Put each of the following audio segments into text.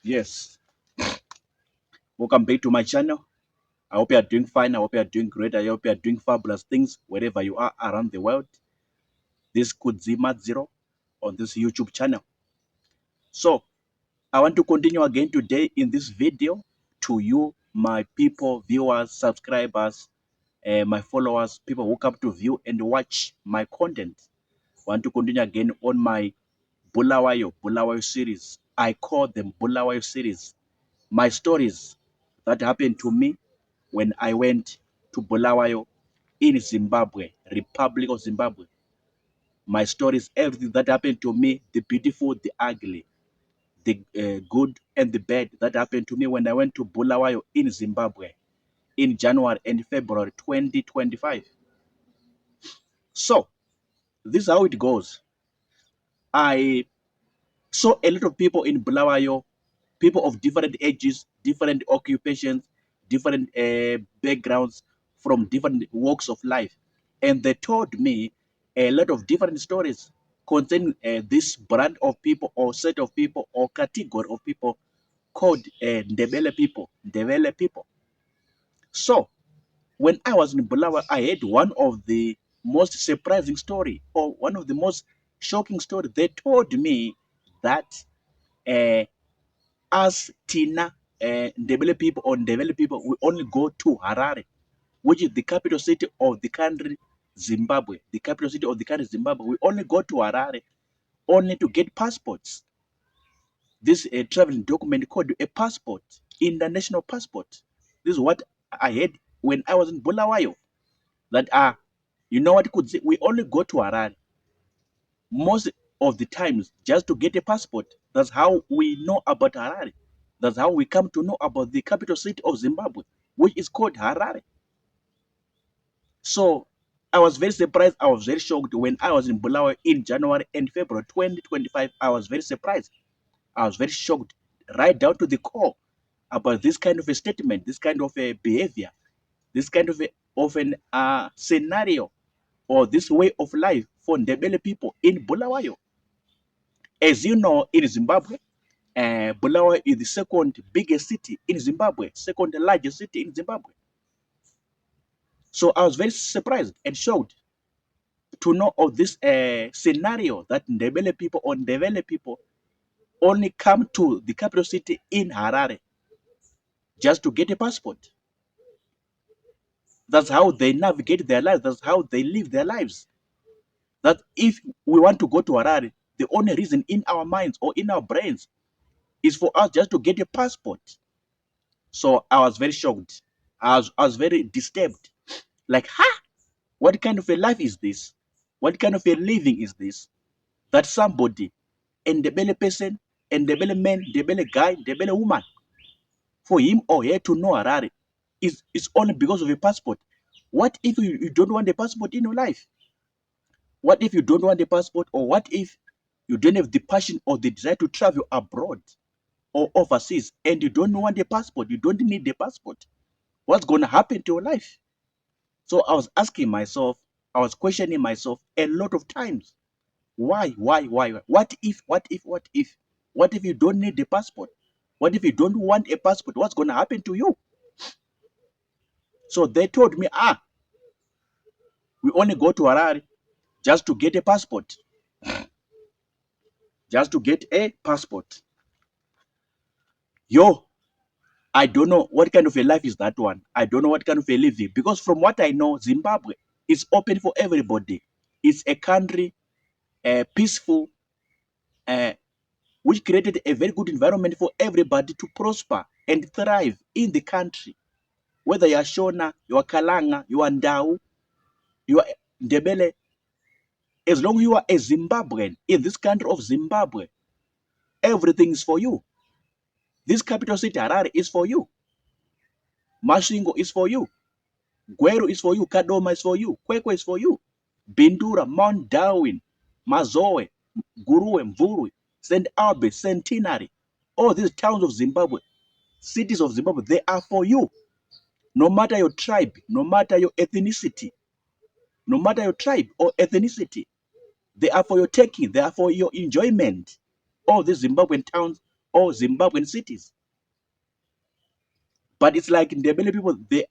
Yes, welcome back to my channel. I hope you are doing fine. I hope you are doing great. I hope you are doing fabulous things wherever you are around the world. This is Kudzi Madziro on this YouTube channel. So, I want to continue again today in this video to you, my people, viewers, subscribers, my followers, people who come to view and watch my content. I want to continue again on my Bulawayo series. I call them Bulawayo series. My stories that happened to me when I went to Bulawayo in Zimbabwe, Republic of Zimbabwe. My stories, everything that happened to me, the beautiful, the ugly, the good and the bad that happened to me when I went to Bulawayo in Zimbabwe in January and February 2025. So, this is how it goes. I saw a lot of people in Bulawayo, people of different ages, different occupations, different backgrounds, from different walks of life. And they told me a lot of different stories concerning this brand of people or set of people or category of people called Ndebele people, Ndebele people. So when I was in Bulawayo, I heard one of the most surprising story or one of the most shocking story. They told me that as Tina Ndebele people or Ndebele people, we only go to Harare, which is the capital city of the country Zimbabwe. The capital city of the country Zimbabwe. We only go to Harare only to get passports. This traveling document called a passport, international passport. This is what I had when I was in Bulawayo. That you know what could say? We only go to Harare most of the times just to get a passport. That's how we know about Harare. That's how we come to know about the capital city of Zimbabwe, which is called Harare. So I was very surprised. I was very shocked when I was in Bulawayo in January and February 2025. I was very surprised. I was very shocked, right down to the core, about this kind of a statement, this kind of a behavior, this kind of an scenario, or this way of life for Ndebele people in Bulawayo. As you know, in Zimbabwe, Bulawayo is the second biggest city in Zimbabwe, second largest city in Zimbabwe. So I was very surprised and shocked to know of this scenario that Ndebele people or Ndebele people only come to the capital city in Harare just to get a passport. That's how they navigate their lives. That's how they live their lives. That if we want to go to Harare, the only reason in our minds or in our brains is for us just to get a passport. So I was very shocked. I was very disturbed. Like, what kind of a life is this? What kind of a living is this? That somebody, and the belly person, and the belly man, the belly guy, the belly woman, for him or her to know Harare is only because of a passport. What if you don't want a passport in your life? What if you don't want a passport, or what if you don't have the passion or the desire to travel abroad or overseas and you don't want a passport? You don't need a passport. What's going to happen to your life? So I was asking myself, I was questioning myself a lot of times. Why? What if you don't need a passport? What if you don't want a passport? What's going to happen to you? So they told me, we only go to Harare just to get a passport. Just to get a passport. Yo, I don't know what kind of a life is that one. I don't know what kind of a living. Because from what I know, Zimbabwe is open for everybody. It's a country, peaceful, which created a very good environment for everybody to prosper and thrive in the country. Whether you are Shona, you are Kalanga, you are Ndau, you are Ndebele, as long as you are a Zimbabwean in this country of Zimbabwe, everything is for you. This capital city, Harare, is for you. Mashingo is for you. Gweru is for you. Kadoma is for you. Kwekwe is for you. Bindura, Mount Darwin, Mazoe, Guruwe, Mvurwe, St. Albert, Centenary, all these towns of Zimbabwe, cities of Zimbabwe, they are for you. no matter your tribe, no matter your ethnicity, no matter your tribe or ethnicity. They are for your taking, they are for your enjoyment. All the Zimbabwean towns, all Zimbabwean cities. But it's like Ndebele people, they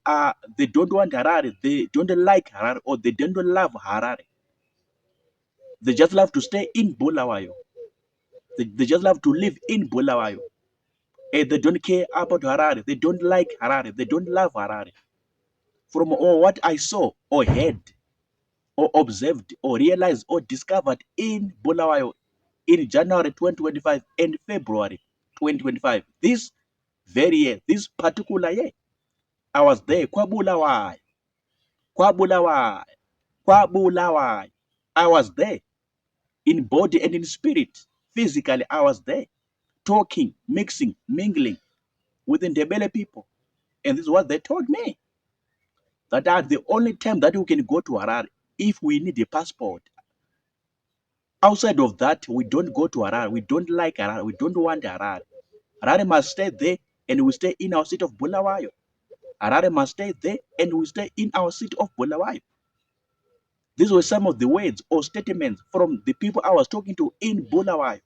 don't want Harare, they don't like Harare, or they don't love Harare. They just love to stay in Bulawayo. They just love to live in Bulawayo. And they don't care about Harare. They don't like Harare. They don't love Harare. From all what I saw or heard or observed or realized or discovered in Bulawayo in January 2025 and February 2025, this very year, this particular year, I was there. Kwa Bulawayo. Kwa Bulawayo. Kwa Bulawayo. I was there in body and in spirit. Physically, I was there talking, mixing, mingling with Ndebele people. And this is what they told me. That the only time that we can go to Harare if we need a passport. Outside of that, we don't go to Harare. We don't like Harare. We don't want Harare. Harare must stay there and we stay in our city of Bulawayo. Harare must stay there and we stay in our city of Bulawayo. These were some of the words or statements from the people I was talking to in Bulawayo.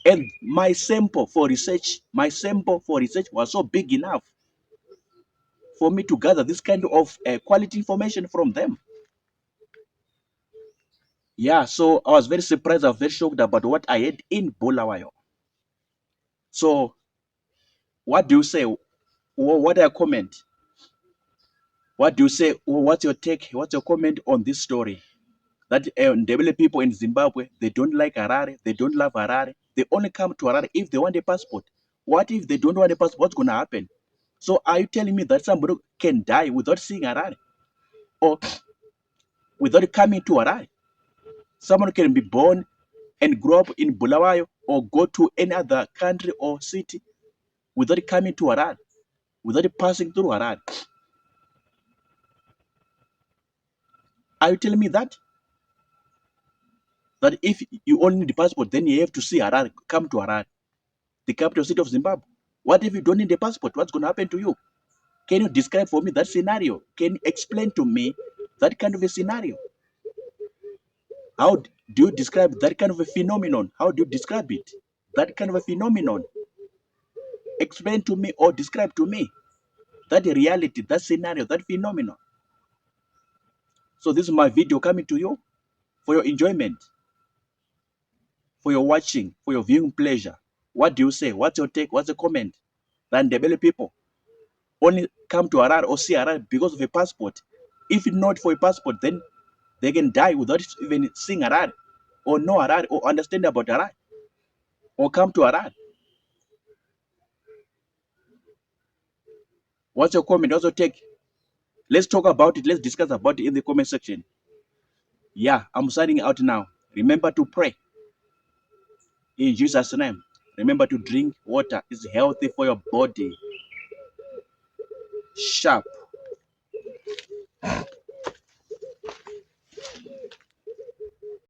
And my sample for research was so big enough for me to gather this kind of quality information from them. Yeah, so I was very surprised, I was very shocked about what I had in Bulawayo. So what do you say? What are your comment? What do you say? What's your take? What's your comment on this story? That Ndebele people in Zimbabwe, they don't like Harare, they don't love Harare. They only come to Harare if they want a passport. What if they don't want a passport? What's going to happen? So are you telling me that somebody can die without seeing Harare? Or without coming to Harare? Someone can be born and grow up in Bulawayo or go to any other country or city without coming to Harare, without passing through Harare. Are you telling me that? That if you only need a passport, then you have to see Harare, come to Harare, the capital city of Zimbabwe. What if you don't need a passport? What's going to happen to you? Can you describe for me that scenario? Can you explain to me that kind of a scenario? How do you describe that kind of a phenomenon? How do you describe it? That kind of a phenomenon. Explain to me or describe to me that reality, that scenario, that phenomenon. So this is my video coming to you for your enjoyment, for your watching, for your viewing pleasure. What do you say? What's your take? What's the comment? That Ndebele people only come to Harare or see Harare because of a passport. If not for a passport, then they can die without even seeing Harare or know Harare or understand about Harare or come to Harare. What's your comment? What's your take? Let's talk about it. Let's discuss about it in the comment section. Yeah, I'm signing out now. Remember to pray in Jesus' name. Remember to drink water. It's healthy for your body. Sharp.